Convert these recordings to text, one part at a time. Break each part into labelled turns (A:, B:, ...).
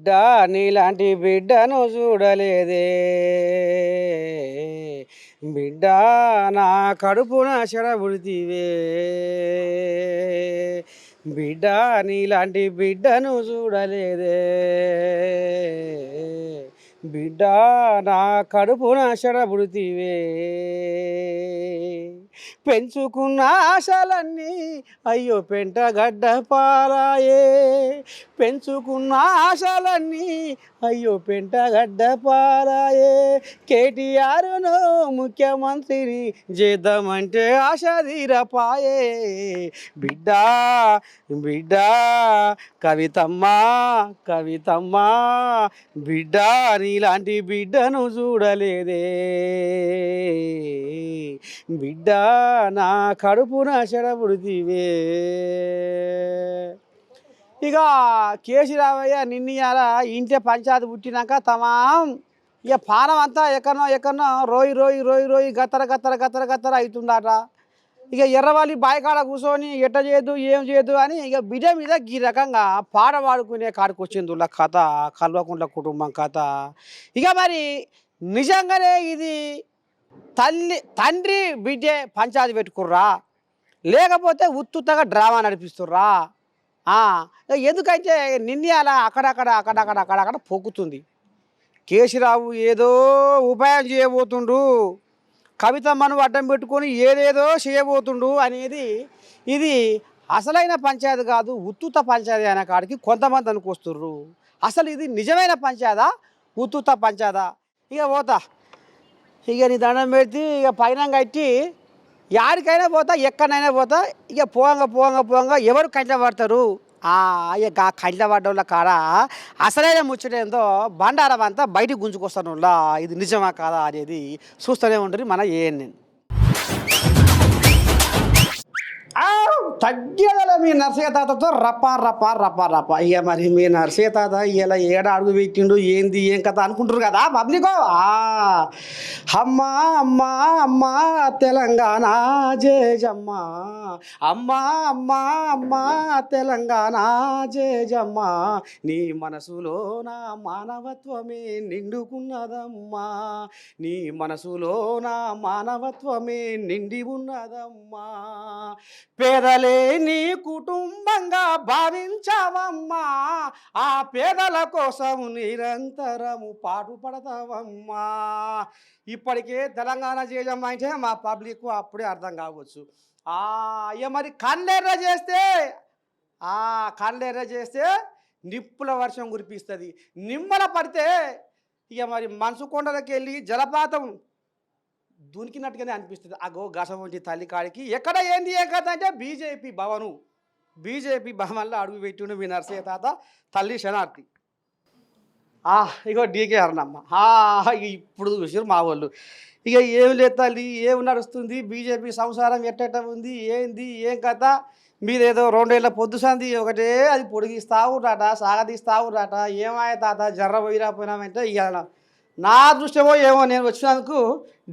A: బిడ్డ నీలాంటి బిడ్డను చూడలేదే బిడ్డ నా కడుపున చెడబుడితివే బిడ్డ నీలాంటి బిడ్డను చూడలేదే బిడ్డ నా కడుపున చెడబుడితివే పెంచుకున్న ఆశలన్నీ అయ్యో పెంటగడ్డ పారాయే పెంచుకున్న ఆశలన్నీ అయ్యో పెంటగడ్డ పారాయే కేటీఆర్ను ముఖ్యమంత్రిని చేద్దామంటే ఆశ తీరపాయే బిడ్డ బిడ్డ కవితమ్మ కవితమ్మ బిడ్డ నీలాంటి బిడ్డను చూడలేదే బిడ్డ నా కడుపున చెడబుడితివే ఇక కేసీరావయ్య నిన్నయాల ఇంటే పంచాయతీ పుట్టినాక తమాం ఇక పానం అంతా ఎక్కడనో రోయి రోయి రోయి రోయి గత్తర గత్తర గత్తర గత్తర అవుతుందట ఇక ఎర్రవాలి బాయికాడ కూర్చొని ఎట్ట చేయదు ఏం చేయదు అని ఇక బిడ్డ మీద ఈ రకంగా పాట పాడుకునే కాడికి వచ్చింది వాళ్ళ కథ కల్వకుంట్ల కుటుంబం కథ ఇక మరి నిజంగానే ఇది తండ్రి బిడ్డే పంచాయతీ పెట్టుకుర్రా లేకపోతే ఉత్తుత్తగా డ్రామా నడిపిస్తుర్రా ఎందుకంటే నిన్నయాల అక్కడక్కడ పొక్కుతుంది కేసీరావు ఏదో ఉపాయం చేయబోతుండు కవితమ్మను అడ్డం పెట్టుకొని ఏదేదో చేయబోతుండు అనేది ఇది అసలైన పంచాయతీ కాదు ఉత్తుత పంచాయతీ అనే కాడికి కొంతమంది అనుకొస్తుర్రు అసలు ఇది నిజమైన పంచాయతా ఉత్తుత పంచాయతా ఇక పోతా ఇక నీ దండం పెట్టి ఇక పైన కట్టి యాడికైనా పోతా ఎక్కడైనా పోతా ఇక పోంగా ఎవరు కంట పడతారు ఇక కంట పడ్డ కాడ అసలైన ముచ్చటేందో బండారం అంతా బయటికి గుంజుకొస్తాను ఇది నిజమా కాదా అనేది చూస్తూనే ఉంటుంది మన ఏఎన్ఎన్ తగ్గేదల మీ నర్సయ్య తాతతో రప్ప ఇక మరి మీ నర్సయ్య తాత ఇలా ఏడ అడుగు పెట్టిండు ఏంది ఏం కథ అనుకుంటారు కదా పబ్లికో అమ్మా అమ్మా అమ్మా తెలంగాణ జేజమ్మ అమ్మా అమ్మా అమ్మా తెలంగాణ జేజమ్మ నీ మనసులో నా మానవత్వమే నిండుకున్నదమ్మా నీ మనసులో నా మానవత్వమే నిండి ఉన్నదమ్మా పేదలే నీ కుటుంబంగా భావించావమ్మా ఆ పేదల కోసం నిరంతరము పాటుపడతావమ్మా ఇప్పటికే తెలంగాణ చేయడం అంటే మా పబ్లిక్ అప్పుడే అర్థం కావచ్చు ఇక మరి కండెర్ర చేస్తే నిప్పుల వర్షం కురిపిస్తుంది నిమ్మల పడితే ఇక మరి మనసు కొండలకి వెళ్ళి జలపాతం దునికినట్టుగానే అనిపిస్తుంది అగో గసం వంటి తల్లి కాడికి ఎక్కడ ఏంది ఏ కథ అంటే బీజేపీ భవన్లో అడుగు పెట్టిండు మీ నర్సయ్య తాత తల్లి శనార్థి ఇగో డీకే అర్ణమ్మ ఇప్పుడు చూసారు మా వాళ్ళు ఇక ఏం లేదు తల్లి ఏం నడుస్తుంది బీజేపీ సంసారం ఎట్ట ఉంది ఏంది ఏం కథ మీరేదో 2 ఏళ్ళ పొద్దు సంది ఒకటే అది పొడిగిస్తూ ఉంటాట సాగదీస్తూ ఉంటాట ఏమాయ తాత జర్ర పోయిరా పోయినామంటే ఇక నా దృష్టమో ఏమో నేను వచ్చినందుకు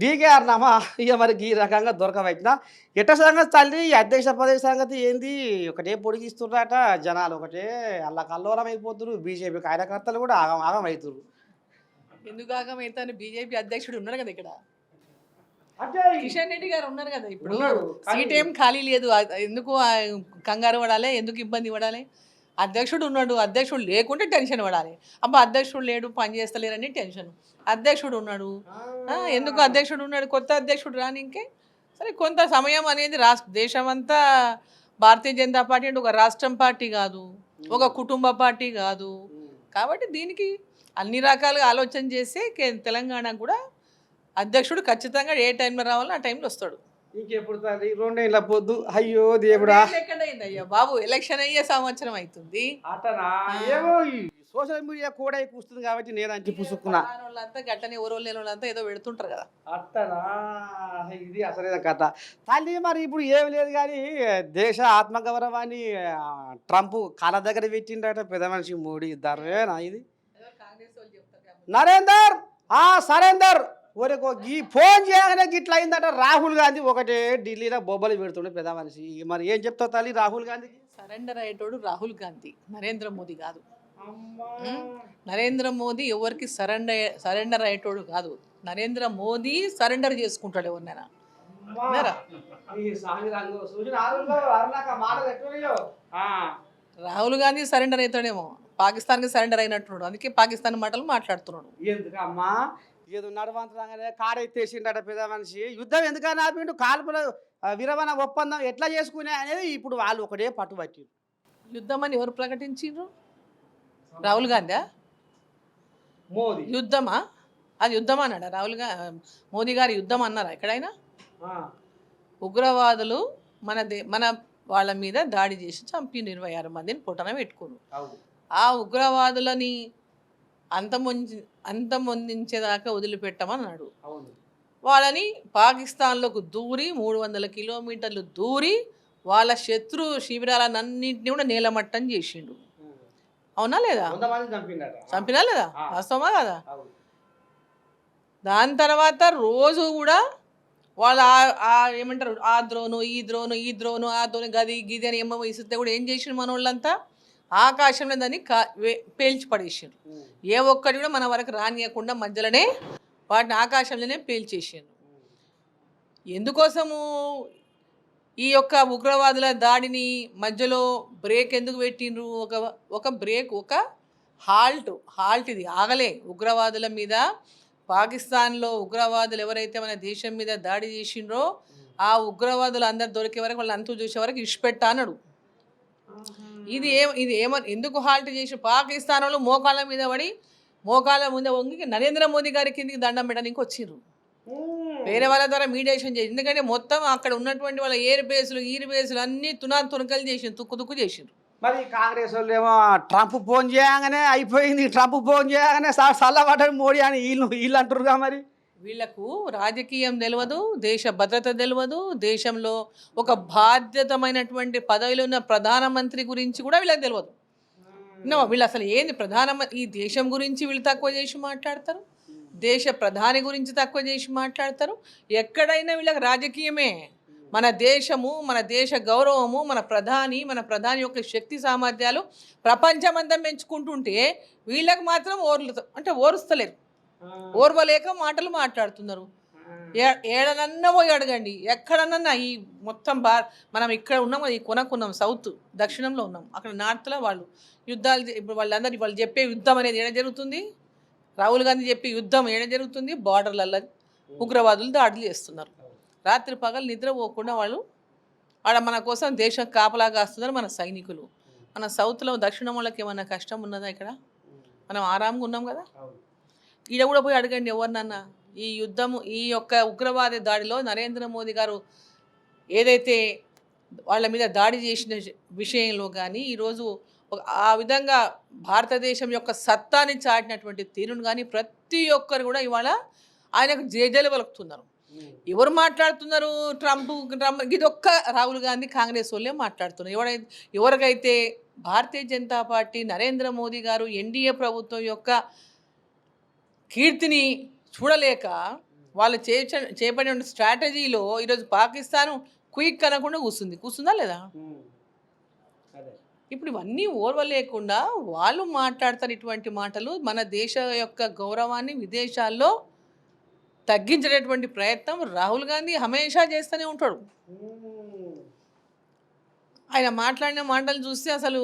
A: డీకే అర్ణమ్మ ఇక మరి ఈ రకంగా దొరకబట్టిన ఎట్ట సంగతి తల్లి అధ్యక్ష పదవి సంగతి ఏంది ఒకటే పొడిగిస్తున్నారట జనాలు ఒకటే అలా కల్లోలం అయిపోతున్నారు బీజేపీ కార్యకర్తలు కూడా ఆగం అవుతున్నారు
B: ఎందుకు ఆగం అవుతాను బీజేపీ అధ్యక్షుడు ఉన్నారు కదా ఇక్కడ కిషన్ రెడ్డి గారు ఉన్నారు కదా ఇప్పుడు సీట్ ఏం ఖాళీ లేదు ఎందుకు కంగారు పడాలి ఎందుకు ఇబ్బంది పడాలి అధ్యక్షుడు ఉన్నాడు అధ్యక్షుడు లేకుంటే టెన్షన్ పడాలి అబ్బా అధ్యక్షుడు లేడు పని చేస్తలేరని టెన్షన్ అధ్యక్షుడు ఉన్నాడు ఎందుకు అధ్యక్షుడు ఉన్నాడు కొత్త అధ్యక్షుడు రాని ఇంకే సరే కొంత సమయం అనేది దేశమంతా భారతీయ జనతా పార్టీ అంటే ఒక రాష్ట్రం పార్టీ కాదు ఒక కుటుంబ పార్టీ కాదు కాబట్టి దీనికి అన్ని రకాలుగా ఆలోచన చేసి తెలంగాణ కూడా అధ్యక్షుడు ఖచ్చితంగా ఏ టైంలో రావాలో ఆ టైంలో వస్తాడు
A: ఇంకెప్పుడు 2 ఏళ్ళ పొద్దు అయ్యో దేవుడా
B: అయ్యా బాబు ఎలక్షన్ అయ్యే సంవత్సరం అవుతుంది
A: అట్టనా ఏమో సోషల్ మీడియా కూడా కూస్తుంది కాబట్టి నేను అంచి పుసుకున్నా
B: వాళ్ళంతా గట్టని ఎవరో లేని వాళ్ళంతా ఏదో పెడుతుంటారు కదా
A: అట్టనా ఇది అసలైన కథ తల్లి మరి ఇప్పుడు ఏం లేదు కానీ దేశ ఆత్మగౌరవాన్ని ట్రంప్ కాళ్ళ దగ్గర పెట్టిండట పెద్ద మనిషి మోడీ ధర్మేనా ఇది నరేందర్ సరేందర్ ఒరేకో ఈ ఫోన్ చేయగానే గిట్లా అయిందట రాహుల్ గాంధీ ఒకటే ఢిల్లీలో బొబ్బలు పెడుతుండే పెద్ద మనిషి మరి ఏం చెప్తావు తల్లి రాహుల్ గాంధీకి
B: సరెండర్ అయ్యేటోడు రాహుల్ గాంధీ నరేంద్ర మోదీ కాదు నరేంద్ర మోదీ ఎవరికి సరెండర్ అయ్యేటోడు కాదు. నరేంద్ర మోదీ సరెండర్ చేసుకుంటాడు ఎవరినైనా. విన్నారా? రాహుల్ గాంధీ సరెండర్ అవుతాడేమో, పాకిస్తాన్కి సరెండర్ అయినట్టున్నాడు, అందుకే పాకిస్తాన్ మాటలు మాట్లాడుతున్నాడు.
A: ఎందుకమ్మా ఏదో నడవంతరంగానే కారెత్తేసిండట పెద్ద మనిషి. యుద్ధం ఎందుకని ఆపిండు, కాల్పుల విరమణ ఒప్పందం ఎట్లా చేసుకునే అనేది ఇప్పుడు వాళ్ళు ఒకటే పట్టుబట్టిరు.
B: యుద్ధం అని ఎవరు ప్రకటించారు? రాహుల్ గాంధీ.
A: మోదీ
B: యుద్ధమా? అది యుద్ధం అన్నాడా మోదీ గారు యుద్ధం అన్నారా ఎక్కడైనా? ఉగ్రవాదులు మన వాళ్ళ మీద దాడి చేసి చంపి 26 మందిని పొట్టన పెట్టుకున్నారు. ఆ ఉగ్రవాదులని అంతమొందించేదాకా వదిలిపెట్టమన్నాడు. వాళ్ళని పాకిస్తాన్లోకి దూరి 300 కిలోమీటర్లు దూరి వాళ్ళ శత్రు శిబిరాలన్నింటినీ కూడా నేలమట్టం చేసిండు. అవునా లేదా? చంపినా లేదా? వాస్తవమా కదా? దాని తర్వాత రోజు కూడా వాళ్ళు ఏమంటారు, ఆ ద్రోను ఈ ద్రోను ఆ ద్రోను గది గిది అని ఏమో ఇస్తే కూడా ఏం చేసిండు మన వాళ్ళంతా ఆకాశంలో దాన్ని పేల్చి పడేసిండు. ఏ ఒక్కటి కూడా మన వరకు రానియకుండా మధ్యలోనే వాటిని ఆకాశంలోనే పేల్చేసిండు. ఎందుకోసము ఈ యొక్క ఉగ్రవాదుల దాడిని మధ్యలో బ్రేక్ ఎందుకు పెట్టిండ్రు? ఒక బ్రేక్, ఒక హాల్ట్ ఇది ఆగలే. ఉగ్రవాదుల మీద పాకిస్తాన్లో ఉగ్రవాదులు ఎవరైతే మన దేశం మీద దాడి చేసిండ్రో ఆ ఉగ్రవాదులు అందరు దొరికే వరకు వాళ్ళు అంతు చూసే వరకు ఇష్టపెట్టా అన్నాడు. ఇది ఎందుకు హాల్ట్ చేసి పాకిస్తాన్ వాళ్ళు మోకాళ్ళ మీద పడి మోకాళ్ళ ముందే వంగి నరేంద్ర మోదీ గారి కిందికి దండం పెట్టడానికి వచ్చిర్రు. వేరే వాళ్ళ ద్వారా మీడియేషన్ చేసి, ఎందుకంటే మొత్తం అక్కడ ఉన్నటువంటి వాళ్ళ ఎయిర్ బేసులు అన్నీ తునకలు చేసిండ్రు, తుక్కు చేసిండ్రు.
A: మరి కాంగ్రెస్ వాళ్ళు ఏమో ట్రంప్ ఫోన్ చేయగానే అయిపోయింది, ట్రంప్ ఫోన్ చేయగానే చల్లబడ్డాడు మోడీ అని వీళ్ళు అంటారుగా. మరి
B: వీళ్లకు రాజకీయం తెలియదు, దేశ భద్రత తెలియదు, దేశంలో ఒక బాధ్యతమైనటువంటి పదవిలో ఉన్న ప్రధానమంత్రి గురించి కూడా వీళ్ళకి తెలియదు. వీళ్ళు అసలు ఏంది ప్రధానమంత్రి, ఈ దేశం గురించి వీళ్ళు తక్కువ చేసి మాట్లాడతారు, దేశ ప్రధాని గురించి తక్కువ చేసి మాట్లాడతారు. ఎక్కడైనా వీళ్ళకి రాజకీయమే. మన దేశము, మన దేశ గౌరవము, మన ప్రధాని యొక్క శక్తి సామర్థ్యాలు ప్రపంచమంతా పెంచుకుంటుంటే వీళ్ళకి మాత్రం ఓరుస్తలేరు, ఓర్వలేక మాటలు మాట్లాడుతున్నారు. ఏడనన్నా పోయి అడగండి, ఎక్కడన్నా ఈ మొత్తం మనం ఇక్కడ ఉన్నాం, ఈ కొనకున్నాం, సౌత్ దక్షిణంలో ఉన్నాం, అక్కడ నార్త్లో వాళ్ళు యుద్ధాలు. ఇప్పుడు వాళ్ళు చెప్పే యుద్ధం అనేది ఏడ జరుగుతుంది? రాహుల్ గాంధీ చెప్పే యుద్ధం ఏడ జరుగుతుంది? బార్డర్లలో ఉగ్రవాదులు దాడులు చేస్తున్నారు. రాత్రి పగలు నిద్రపోకుండా వాళ్ళు ఆడ మన కోసం దేశం కాపలా కాస్తున్నారు మన సైనికులు. మన సౌత్లో దక్షిణం వాళ్ళకి ఏమన్నా కష్టం ఉన్నదా? ఇక్కడ మనం ఆరాంగా ఉన్నాం కదా. ఈడ కూడా పోయి అడగండి ఎవరినన్నా. ఈ యుద్ధము, ఈ యొక్క ఉగ్రవాద దాడిలో నరేంద్ర మోదీ గారు ఏదైతే వాళ్ళ మీద దాడి చేసిన విషయంలో కానీ ఈరోజు ఆ విధంగా భారతదేశం యొక్క సత్తాని చాటినటువంటి తీరును కానీ ప్రతి ఒక్కరు కూడా ఇవాళ ఆయనకు జేజేలు పలుకుతున్నారు. ఎవరు మాట్లాడుతున్నారు? ట్రంప్ ఇది ఒక్క రాహుల్ గాంధీ కాంగ్రెస్ వాళ్ళే మాట్లాడుతున్నారు. ఎవరికైతే భారతీయ జనతా పార్టీ నరేంద్ర మోదీ గారు ఎన్డీఏ ప్రభుత్వం యొక్క కీర్తిని చూడలేక వాళ్ళు చేపట్టిన స్ట్రాటజీలో ఈరోజు పాకిస్తాన్ క్విక్ అనకుండా కూర్చుందా లేదా? ఇప్పుడు ఇవన్నీ ఓర్వలేకుండా వాళ్ళు మాట్లాడతారు ఇటువంటి మాటలు. మన దేశ యొక్క గౌరవాన్ని విదేశాల్లో తగ్గించేటటువంటి ప్రయత్నం రాహుల్ గాంధీ హమేషా చేస్తూనే ఉంటాడు. ఆయన మాట్లాడిన మాటలు చూస్తే అసలు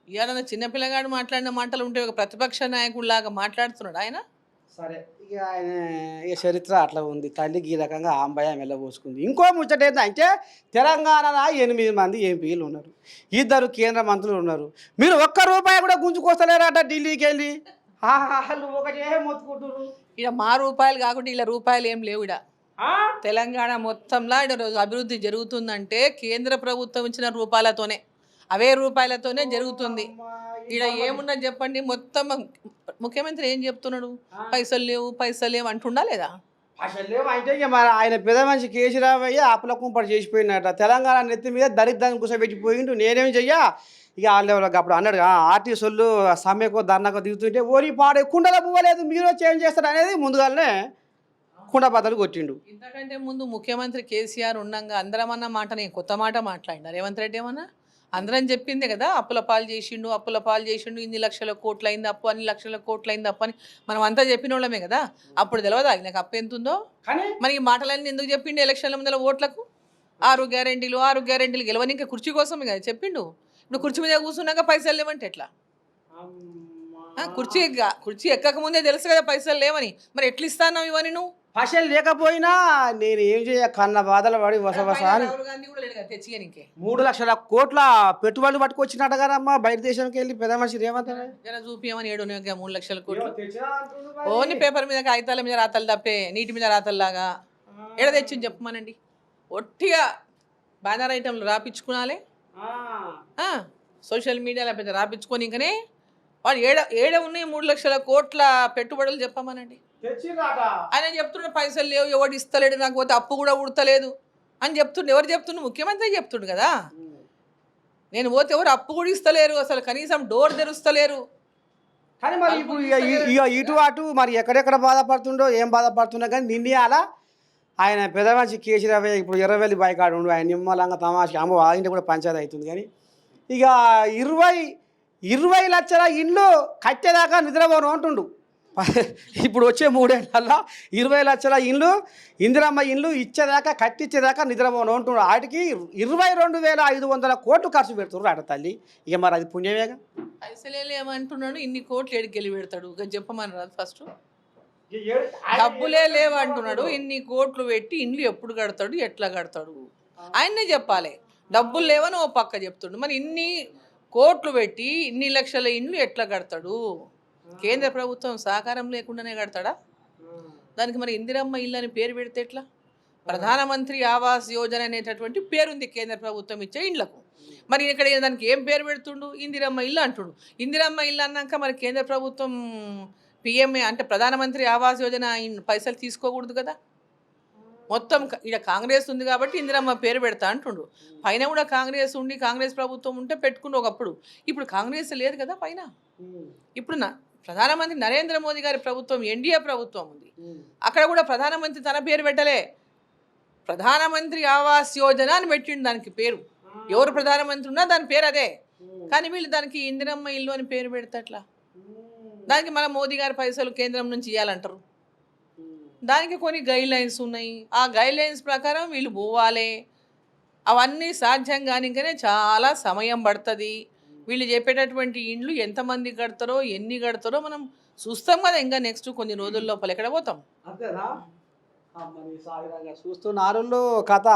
B: ఏదైనా చిన్నపిల్లగాడు మాట్లాడిన మాటలు ఉంటే ఒక ప్రతిపక్ష నాయకుడిలాగా మాట్లాడుతున్నాడు ఆయన.
A: సరే, ఇక ఆయన ఇక చరిత్ర అట్లా ఉంది. తల్లి ఈ రకంగా ఆంబయం వెళ్ళబోసుకుంది. ఇంకో ముచ్చట ఏంటంటే తెలంగాణలో 8 మంది ఎంపీలు ఉన్నారు, 2 కేంద్ర మంత్రులు ఉన్నారు. మీరు ₹1 కూడా గుంజుకొస్తలేరట ఢిల్లీకి వెళ్ళి. వాళ్ళు ఒకటే మొత్తుకుంటున్నారు.
B: ఇక్కడ మా రూపాయలు కాకుండా ఇలా రూపాయలు ఏం లేవు. ఇక్కడ తెలంగాణ మొత్తంలో ఇక్కడ అభివృద్ధి జరుగుతుందంటే కేంద్ర ప్రభుత్వం ఇచ్చిన రూపాయలతోనే, అవే రూపాయలతోనే జరుగుతుంది. ఇక్కడ ఏమున్నది చెప్పండి? మొత్తం ముఖ్యమంత్రి ఏం చెప్తున్నాడు? పైసలు లేవు అంటుండా లేదా?
A: అసలు లేవు అంటే ఇక మరి ఆయన పెద్ద మనిషి కేసీరావయ్య అప్పుల కుంపటి చేసిపోయినట. తెలంగాణ నెత్తి మీద దరిద్రాన్ని కూర్చోబెట్టిపోయిండు. నేనేం చెయ్యా ఇక వాళ్ళు అప్పుడు అన్నాడు ఆర్టీసీ వాళ్ళు సమ్మెకో ధర్నాకో దిగుతుంటే ఓరి పాడే కుండలో పువ్వలేదు మీరు వచ్చి ఏం చేస్తారు అనేది ముందుగానే కుండ బద్దలు కొట్టిండు.
B: ఇంతకంటే ముందు ముఖ్యమంత్రి కేసీఆర్ ఉండగా అందరమన్న మాట నేను కొత్త మాట మాట్లాడినా రేవంత్ రెడ్డి ఏమన్నా అందరం చెప్పిందే కదా, అప్పుల పాలు చేసిండు, ఇన్ని లక్షల కోట్లు అయింది అప్పు, అన్ని లక్షల కోట్లు అయింది అప్పు అని మనం అంతా చెప్పిన వాళ్ళమే కదా. అప్పుడు తెలియదా నాకు అప్పు ఎంత ఉందో? మరి ఈ మాటలన్నీ ఎందుకు చెప్పిండు ఎలక్షన్ల ముందర ఓట్లకు? 6 గ్యారెంటీలు గెలవని ఇంకా కుర్చీ కోసమే కదా చెప్పిండు. ఇప్పుడు కుర్చీ మీద కూర్చున్నాక పైసలు లేవంటే ఎట్లా? కుర్చీ ఎక్కక ముందే తెలుసు కదా పైసలు లేవని, మరి ఎట్లా ఇస్తాను ఇవన్నీ నువ్వు?
A: పైసలు లేకపోయినా నేను ఏం చేయ కన్న బాధలు పడి వసవస అని
B: రాహుల్ గాంధీ కూడా లేడు కదా తెచ్చియనికే.
A: 3 లక్షల కోట్ల పెట్టుబడులు పట్టుకొచ్చినట్టు కదమ్మా బయట దేశానికి వెళ్ళి పెద్ద మనిషి రేవంత్ రెడ్డి.
B: జర చూపియమని 3 లక్షల కోట్లు ఓన్లీ పేపర్ మీద కాగితాల మీద రాతలు తప్పే, నీటి మీద రాతల్లాగా ఏడ తెచ్చింది చెప్పమనండి. ఒట్టిగా బ్యానర్ ఐటెంలు రాపించుకునాలి, సోషల్ మీడియాలో పెద్ద రాపించుకొని ఇంకనే వాడు ఏడ ఉన్నాయి 3 లక్షల కోట్ల పెట్టుబడులు చెప్పమనండి. ఆయన చెప్తుండే పైసలు లేవు, ఎవడు ఇస్తలేడు, నాకు పోతే అప్పు కూడా ఉడతలేదు అని చెప్తుండే. ఎవరు చెప్తుండే? ముఖ్యమంత్రి చెప్తుండు కదా. నేను పోతే ఎవరు అప్పు కూడా ఇస్తలేరు, అసలు కనీసం డోర్ తెరుస్తలేరు.
A: కానీ మరి ఇప్పుడు ఇటు అటు మరి ఎక్కడెక్కడ బాధపడుతుండో ఏం బాధపడుతున్నా కానీ నిన్నయాల ఆయన పెద్ద మనిషి కేసీఆర్ ఇప్పుడు ఎర్రవెల్లి బాయికాడు ఉండు, ఆయన నిమ్మలంగా తమాషి అమ్మ ఆయన కూడా పంచాయతీ అవుతుంది. కానీ ఇక 20 లక్షల ఇండ్లు కట్టేదాకా నిద్రపోను అంటుండు. ఇప్పుడు వచ్చే 3 ఏళ్ళల్లో 20 లక్షల ఇండ్లు ఇందిరమ్మ ఇండ్లు ఇచ్చేదాకా కట్టించేదాకా నిద్రపోను అంటుండు. వాటికి 22,500 కోట్లు ఖర్చు పెడుతున్నారు ఆట తల్లి. ఇక మరి అది పుణ్యమేగా.
B: పైసలే లేవంటున్నాడు, ఇన్ని కోట్లు ఏడికెళ్ళి పెడతాడు? ఇక చెప్పమని రాదు ఫస్ట్. డబ్బులే లేవంటున్నాడు, ఇన్ని కోట్లు పెట్టి ఇండ్లు ఎప్పుడు కడతాడు, ఎట్లా కడతాడు ఆయన్నే చెప్పాలి. డబ్బులు లేవని ఓ పక్క చెప్తుండు, మరి ఇన్ని కోట్లు పెట్టి ఇన్ని లక్షల ఇండ్లు ఎట్లా కడతాడు? కేంద్ర ప్రభుత్వం సహకారం లేకుండానే కడతాడా? దానికి మరి ఇందిరమ్మ ఇల్లు అని పేరు పెడితే ఎట్లా? ప్రధానమంత్రి ఆవాస్ యోజన అనేటటువంటి పేరుంది కేంద్ర ప్రభుత్వం ఇచ్చే ఇండ్లకు. మరి ఇక్కడ దానికి ఏం పేరు పెడుతుండు? ఇందిరమ్మ ఇల్లు అంటుండు. ఇందిరమ్మ ఇల్లు అన్నాక మరి కేంద్ర ప్రభుత్వం పిఎంఏ అంటే ప్రధానమంత్రి ఆవాస్ యోజన పైసలు తీసుకోకూడదు కదా. మొత్తం ఇక్కడ కాంగ్రెస్ ఉంది కాబట్టి ఇందిరమ్మ పేరు పెడతా అంటుండు. పైన కూడా కాంగ్రెస్ ఉండి కాంగ్రెస్ ప్రభుత్వం ఉంటే పెట్టుకుండు ఒకప్పుడు. ఇప్పుడు కాంగ్రెస్ లేదు కదా పైన. ఇప్పుడు ప్రధానమంత్రి నరేంద్ర మోదీ గారి ప్రభుత్వం ఎన్డీఏ ప్రభుత్వం ఉంది. అక్కడ కూడా ప్రధానమంత్రి తన పేరు పెట్టలే, ప్రధానమంత్రి ఆవాస్ యోజన అని పెట్టిండు దానికి పేరు. ఎవరు ప్రధానమంత్రి ఉన్నా దాని పేరు అదే. కానీ వీళ్ళు దానికి ఇందిరమ్మ ఇల్లు అని పేరు పెడతట్లా. దానికి మన మోదీ గారి పైసలు కేంద్రం నుంచి ఇవ్వాలంటారు. దానికి కొన్ని గైడ్ లైన్స్ ఉన్నాయి. ఆ గైడ్ లైన్స్ ప్రకారం వీళ్ళు పోవాలి. అవన్నీ సాధ్యం కానికనే చాలా సమయం పడుతుంది. వీళ్ళు చెప్పేటటువంటి ఇండ్లు ఎంతమంది కడతారో ఎన్ని కడతారో మనం చూస్తాం కదా. ఇంకా నెక్స్ట్ కొన్ని రోజుల లోపల ఎక్కడ పోతాం
A: అంతేనా? చూస్తున్నారు కథ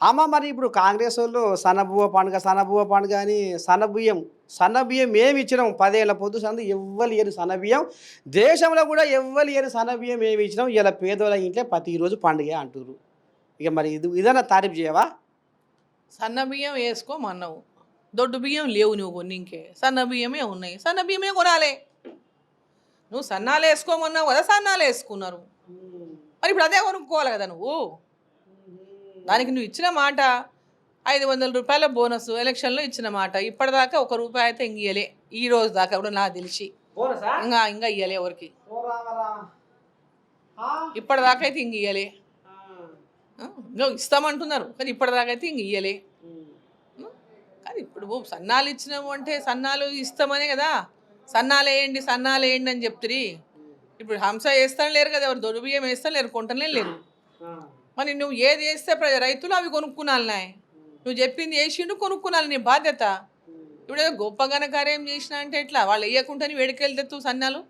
A: అమ్మ. మరి ఇప్పుడు కాంగ్రెస్ వాళ్ళు సన్నబువ్వ పండుగ అని సన్నబియ్యం ఏమి ఇచ్చినాం? 10 ఏళ్ళ పొద్దు సందు ఎవ్వరు ఏరు సన్నబియ్యం. దేశంలో కూడా ఎవ్వరు ఏరు సన్నబియ్యం ఏమి ఇచ్చినాం? ఇలా పేదోళ్ళ ఇంట్లో ప్రతిరోజు పండుగ అంటారు. ఇక మరి ఇదన్నా తారీఫ్ చేయవా?
B: సన్న బియ్యం వేసుకోమన్నావు, దొడ్డు బియ్యం లేవు నువ్వు కొన్నింకే, సన్న బియ్యమే ఉన్నాయి, సన్న బియ్యమే కొనాలి. నువ్వు సన్నాలు వేసుకోమన్నావు కదా, సన్నాలు వేసుకున్నారు. మరి ఇప్పుడు అదే కొనుక్కోవాలి కదా నువ్వు. దానికి నువ్వు ఇచ్చిన మాట 500 రూపాయల బోనస్ ఎలక్షన్లో ఇచ్చిన మాట. ఇప్పటిదాకా 1 రూపాయి అయితే ఇంక ఇయ్యలే. ఈ రోజు దాకా కూడా నాకు తెలిసి ఇంకా ఇయ్యలే ఎవరికి. ఇప్పటిదాకా అయితే ఇంక ఇయ్యలే. నువ్వు ఇస్తామంటున్నారు కానీ ఇప్పటిదాకా అయితే ఇంక ఇయ్యలే. కానీ ఇప్పుడు సన్నాలు ఇచ్చినాము అంటే సన్నాలు ఇస్తామనే కదా. సన్నాలు వేయండి అని చెప్తురి. ఇప్పుడు హంస వేస్తాను లేరు కదా, ఎవరు దొడ్డు బియ్యం వేస్తాను లేరు, కొంటనే లేరు. మరి నువ్వు ఏది వేస్తే రైతులు అవి కొనుక్కున్నాను. నువ్వు చెప్పింది వేసిండు కొనుక్కున్నాను, నీ బాధ్యత. ఇప్పుడు ఏదో గొప్ప ఘనకార్యం చేసినా అంటే ఎట్లా? వాళ్ళు వేయకుండా వెడికెళ్తే సన్నాలు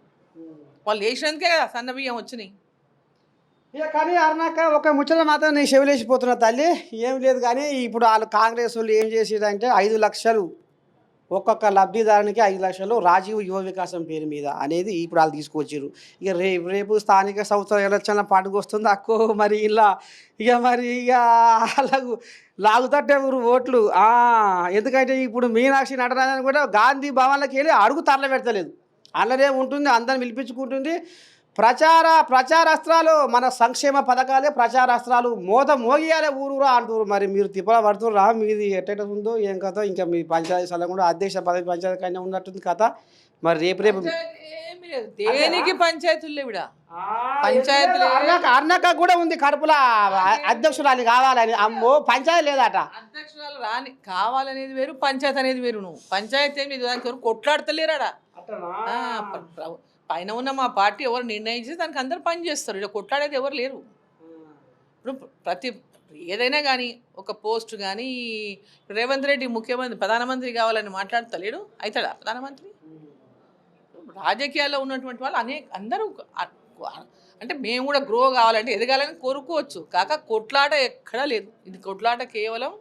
B: వాళ్ళు వేసినందుకే కదా సన్న బియ్యం వచ్చినాయి.
A: ఇక కానీ అన్నాక ఒక ముచ్చట మాత్రం నేను చెవిలేసిపోతున్నా తల్లి. ఏం లేదు కానీ ఇప్పుడు వాళ్ళు కాంగ్రెస్ వాళ్ళు ఏం చేసేదంటే 5 లక్షలు ఒక్కొక్క లబ్ధిదారునికి 5 లక్షలు రాజీవ్ యువ వికాసం పేరు మీద అనేది ఇప్పుడు వాళ్ళు తీసుకొచ్చారు. ఇక రేపు స్థానిక సంస్థల ఎలక్షన్ల పండుగ వస్తుంది అక్కో. మరి ఇలా ఇక అలాగూ లాగుతట్టే ఓట్లు. ఎందుకంటే ఇప్పుడు మీనాక్షి నటరాజన్ కూడా గాంధీ భవన్లోకి వెళ్ళి అడుగు తరల పెడతలేదు. అందులోనే ఉంటుంది, అందరిని పిలిపించుకుంటుంది. ప్రచారాస్త్రాలు మన సంక్షేమ పథకాలే ప్రచారాస్త్రాలు మోగియాలే ఊరూరా అంటారు. మరి మీరు తిప్పల పడుతుర్రా? మీది ఎట్ట ఉందో ఏం కథ? ఇంకా మీ పంచాయతీ స్థలం కూడా అధ్యక్ష పదవి పంచాయతీ కన్నా ఉన్నట్టుంది కథ. మరి రేపు
B: దేనికి పంచాయతీలు పంచాయతీ
A: అర్ణక కూడా ఉంది కడుపుల అధ్యక్షురాలు కావాలని. అమ్మో పంచాయతీ లేదట.
B: అధ్యక్షురాలు కావాలనేది వేరు, పంచాయతీ అనేది వేరు. నువ్వు పంచాయతీ ఏమి దానికి ఎవరు కొట్లాడతలేరాడా? పైన ఉన్న మా పార్టీ ఎవరు నిర్ణయించి దానికి అందరు పని చేస్తారు. ఇలా కొట్లాడేది ఎవరు లేరు. ఇప్పుడు ఏదైనా కానీ ఒక పోస్ట్ కానీ రేవంత్ రెడ్డి ముఖ్యమంత్రి ప్రధానమంత్రి కావాలని మాట్లాడతలేడు, అవుతాడా ప్రధానమంత్రి? రాజకీయాల్లో ఉన్నటువంటి వాళ్ళు అందరూ అంటే మేము కూడా గ్రో కావాలంటే ఎదగాలని కోరుకోవచ్చు, కాక కొట్లాట ఎక్కడా లేదు. ఇది కొట్లాట కేవలం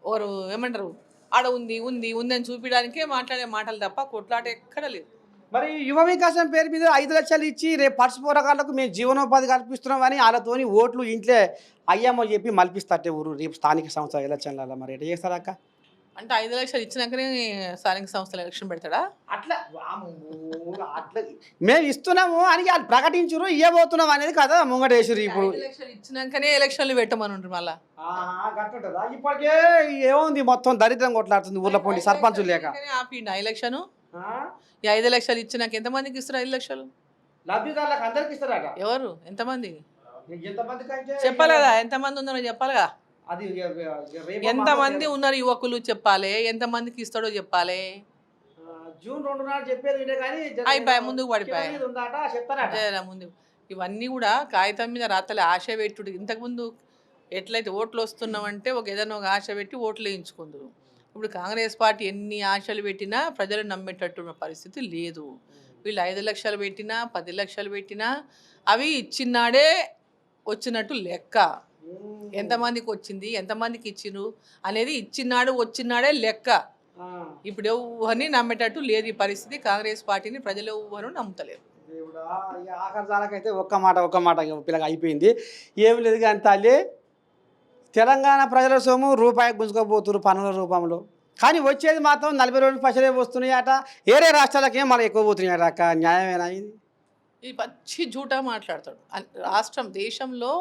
B: ఎవరు ఏమంటారు ఆడ ఉంది ఉంది ఉంది అని చూపించడానికే మాట్లాడే మాటలు తప్ప కొట్లాట ఎక్కడా లేదు.
A: మరి యువ వికాసం పేరు మీద 5 లక్షలు ఇచ్చి రేపు పర్సు పోరగాళ్ళకు మేము జీవనోపాధి కల్పిస్తున్నాం అని వాళ్ళతోని ఓట్లు ఇంట్లో అయ్యామో చెప్పి మల్పిస్తాటే ఊరు రేపు స్థానిక సంస్థల ఎలక్షన్లలో. మరి ఎట్లా చేస్తారక్క?
B: అంటే 5 లక్షలు ఇచ్చినాకనే స్థానిక సంస్థల ఎలక్షన్ పెడతాడా?
A: అట్లా మేము ఇస్తున్నాము అని వాళ్ళు ప్రకటించరు, ఇవ్వబోతున్నాం అనేది కదా ముంగటేసారు. ఇప్పుడు
B: 5 లక్షలు ఇచ్చినాకనే ఎలక్షన్లు పెట్టమని ఉంటుంది మళ్ళా.
A: గట్టుంటదా? ఇప్పటికే ఏముంది మొత్తం దరిద్రం కొట్లాడుతుంది ఊర్లో పోటీ సర్పంచులు లేక.
B: ఆపిండి ఆ ఎలక్షన్. ఈ 5 లక్షలు ఇచ్చినాక ఎంతమందికి ఇస్తారు 5 లక్షలు?
A: లబ్ధిదారులకు అందరికి ఇస్తారట.
B: ఎవరు ఎంతమంది
A: ఎంతమంది
B: చెప్పాలి కదా? ఎంతమంది ఉన్నారో చెప్పాలిగా.
A: అది
B: ఎంతమంది ఉన్నారు యువకులు చెప్పాలి, ఎంతమందికి ఇస్తాడో చెప్పాలి.
A: జూన్ 2 నాడు చెప్పేది
B: అయిపోయి ముందుకు పడిపోయాయి ముందు. ఇవన్నీ కూడా కాగితం మీద రాతలే, ఆశ పెట్టుడు. ఇంతకుముందు ఎట్లయితే ఓట్లు వస్తున్నామంటే ఏదైనా ఒక ఆశ పెట్టి ఓట్లు వేయించుకుందరు. ఇప్పుడు కాంగ్రెస్ పార్టీ ఎన్ని ఆశలు పెట్టినా ప్రజలు నమ్మేటట్టు పరిస్థితి లేదు. వీళ్ళు 5 లక్షలు పెట్టినా 10 లక్షలు పెట్టినా అవి ఇచ్చినాడే వచ్చినట్టు లెక్క. ఎంతమందికి వచ్చింది, ఎంతమందికి ఇచ్చిరు అనేది ఇచ్చినాడు వచ్చినాడే లెక్క. ఇప్పుడు ఎవరిని నమ్మేటట్టు లేదు ఈ పరిస్థితి. కాంగ్రెస్ పార్టీని ప్రజలు ఎవరు నమ్ముతలేరు.
A: ఆఖరిదానికైతే ఒక్క మాట పిల్లగా అయిపోయింది. ఏమి లేదు కానీ తల్లి, తెలంగాణ ప్రజల సొమ్ము రూపాయి గుంజుకోబోతున్నారు పన్నుల రూపంలో. కానీ వచ్చేది మాత్రం 40 రోజులు పైసలే వస్తున్నాయట. వేరే రాష్ట్రాలకి ఏం మనకు ఎక్కువ పోతున్నాయట అక్క. న్యాయమేనా ఇది?
B: ఈ పచ్చి జూటా మాట్లాడతాడు. రాష్ట్రం దేశంలో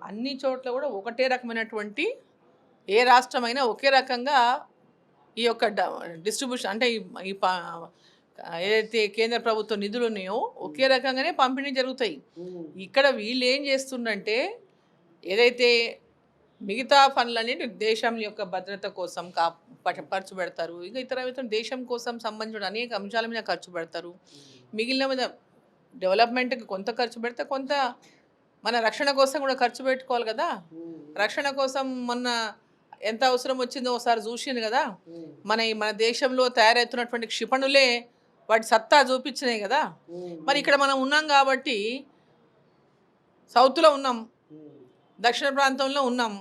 B: అన్ని చోట్ల కూడా ఒకటే రకమైనటువంటి, ఏ రాష్ట్రమైనా ఒకే రకంగా ఈ యొక్క డిస్ట్రిబ్యూషన్ అంటే ఈ ఏదైతే కేంద్ర ప్రభుత్వ నిధులు ఉన్నాయో ఒకే రకంగానే పంపిణీ జరుగుతాయి. ఇక్కడ వీళ్ళు ఏం చేస్తుండంటే ఏదైతే మిగతా ఫండ్లన్నీ దేశం యొక్క భద్రత కోసం ఖర్చు పెడతారు, ఇంకా ఇతర దేశం కోసం సంబంధించిన అనేక అంశాల మీద ఖర్చు పెడతారు. మిగిలిన మీద డెవలప్మెంట్కి కొంత ఖర్చు పెడితే కొంత మన రక్షణ కోసం కూడా ఖర్చు పెట్టుకోవాలి కదా. రక్షణ కోసం మొన్న ఎంత అవసరం వచ్చిందో ఒకసారి చూసింది కదా. మన దేశంలో తయారవుతున్నటువంటి క్షిపణులే వాటి సత్తా చూపించినాయి కదా. మరి ఇక్కడ మనం ఉన్నాం కాబట్టి, సౌత్లో ఉన్నాం, దక్షిణ ప్రాంతంలో ఉన్నాం,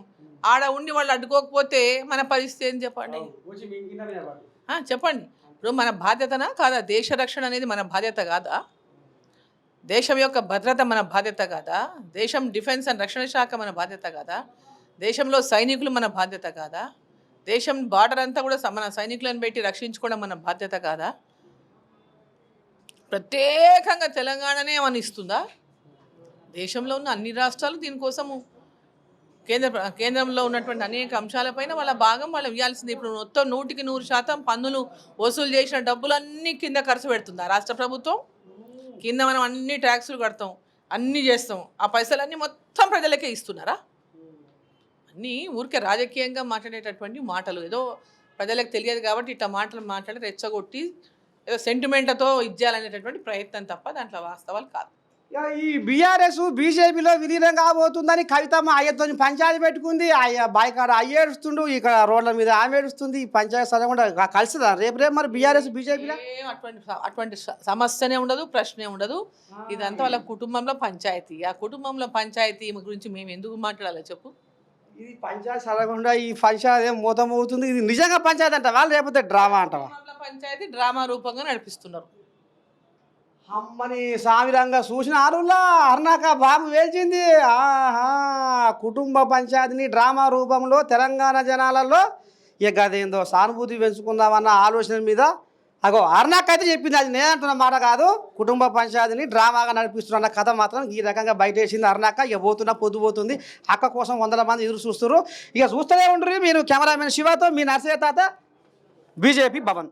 B: ఆడ ఉండి వాళ్ళు అడ్డుకోకపోతే మన పరిస్థితి ఏం చెప్పండి? చెప్పండి. ఇప్పుడు మన బాధ్యతనా కాదా? దేశ రక్షణ అనేది మన బాధ్యత కాదా? దేశం యొక్క భద్రత మన బాధ్యత కాదా? దేశం డిఫెన్స్ అండ్ రక్షణ శాఖ మన బాధ్యత కాదా? దేశంలో సైనికులు మన బాధ్యత కాదా? దేశం బార్డర్ అంతా కూడా మన సైనికులను పెట్టి రక్షించుకోవడం మన బాధ్యత కాదా? ప్రత్యేకంగా తెలంగాణనే ఏమని ఇస్తుందా? దేశంలో ఉన్న అన్ని రాష్ట్రాలు దీనికోసము కేంద్రంలో ఉన్నటువంటి అనేక అంశాలపైన వాళ్ళ భాగం వాళ్ళు ఇవ్వాల్సింది. ఇప్పుడు మొత్తం 100% పన్నులు వసూలు చేసిన డబ్బులన్నీ కింద ఖర్చు పెడుతుందా రాష్ట్ర ప్రభుత్వం? కింద మనం అన్ని ట్యాక్సులు కడతాం, అన్నీ చేస్తాం, ఆ పైసలన్నీ మొత్తం ప్రజలకే ఇస్తున్నారా? అన్నీ ఊరికే రాజకీయంగా మాట్లాడేటటువంటి మాటలు, ఏదో ప్రజలకు తెలియదు కాబట్టి ఇట్లా మాటలు మాట్లాడి రెచ్చగొట్టి ఏదో సెంటిమెంట్తో ఇచ్చేయాలనేటటువంటి ప్రయత్నం తప్ప దాంట్లో వాస్తవాలు కాదు.
A: ఈ బీఆర్ఎస్ బీజేపీలో విలీనం కాబోతుందని కవితమ్మ అయ్యతో పంచాయతీ పెట్టుకుంది. బాయికాడ అయ్య ఏడుస్తుండు, ఇక్కడ రోడ్ల మీద ఆమె ఏడుస్తుంది. ఈ పంచాయతీ సదకుండా కలిసిదా రేపు మరి బీఆర్ఎస్ బీజేపీలో?
B: అటువంటి సమస్యనే ఉండదు, ప్రశ్నే ఉండదు. ఇదంతా వాళ్ళ కుటుంబంలో పంచాయతీ. ఆ కుటుంబంలో పంచాయతీ గురించి మేము ఎందుకు మాట్లాడాలి చెప్పు?
A: ఇది పంచాయతీ సదకుండా ఈ పంచాయతీ మూతం అవుతుంది. ఇది నిజంగా పంచాయతీ అంటావా లేకపోతే డ్రామా అంటావా?
B: పంచాయతీ డ్రామా రూపంగా నడిపిస్తున్నారు.
A: అమ్మని సామిరంగా చూసిన ఆరులా అర్నాక బాంబు వేల్చింది. కుటుంబ పంచాయతీని డ్రామా రూపంలో తెలంగాణ జనాలలో ఇక అదేందో సానుభూతి పెంచుకుందామన్న ఆలోచన మీద అగో అర్నాక అయితే చెప్పింది. అది నేనంటున్న మాట కాదు. కుటుంబ పంచాయతీని డ్రామాగా నడిపిస్తున్న కథ మాత్రం ఈ రకంగా బయటేసింది అర్నాక. ఇక పొద్దుపోతుంది. అక్క కోసం 100 మంది ఎదురు చూస్తున్నారు. ఇక చూస్తూనే ఉండరు. మీరు కెమెరామెన్ శివతో మీ నర్సయ్య తాత, బీజేపీ భవన్.